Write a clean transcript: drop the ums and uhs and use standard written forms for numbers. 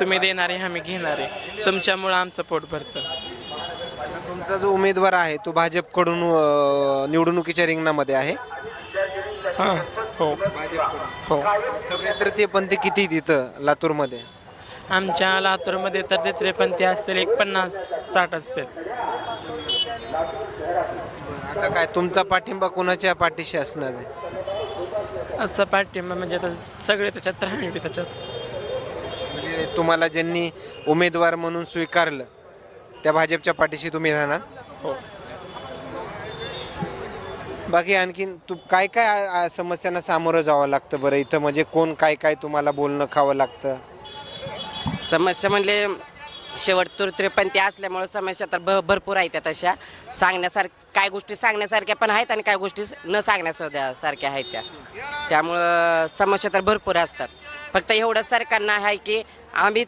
तुम्ही देणारे आम्ही घेणारे, तुमच्यामुळं आमचं पोट भरतं. तुमचा जो उमेदवार आहे तो भाजपकडून निवडणुकीच्या रिंगणामध्ये आहे. हां हो हो. सगळे तर ते पण ते किती तिथं लातूरमध्ये? आमच्या लातूरमध्ये तर ते पण ते असतील एक 50-60 असतील. आता काय तुमचा पाठिंबा कोणाच्या पाठीशी असणार आहे? आजचा पाठिंबा म्हणजे आता सगळे त्याच्यात तर आम्ही बी त्याच्यात. म्हणजे तुम्हाला ज्यांनी उमेदवार म्हणून स्वीकारलं त्या भाजपच्या पाठीशी तुम्ही राहणार? हो. बाकी आणखीन तू काय काय समस्यांना सामोरं जावं लागतं बरं इथं, म्हणजे कोण काय काय तुम्हाला बोलणं खावं लागतं? समस्या म्हणले शेवट तृतीयपंथी असल्यामुळं समस्या तर भरपूर आहेत त्या तशा काय गोष्टी सांगण्यासारख्या पण आहेत आणि काय गोष्टी न सांगण्यासारख्या आहेत त्यामुळं समस्या तर भरपूर असतात. फक्त एवढंच सरकारनं आहे की आम्ही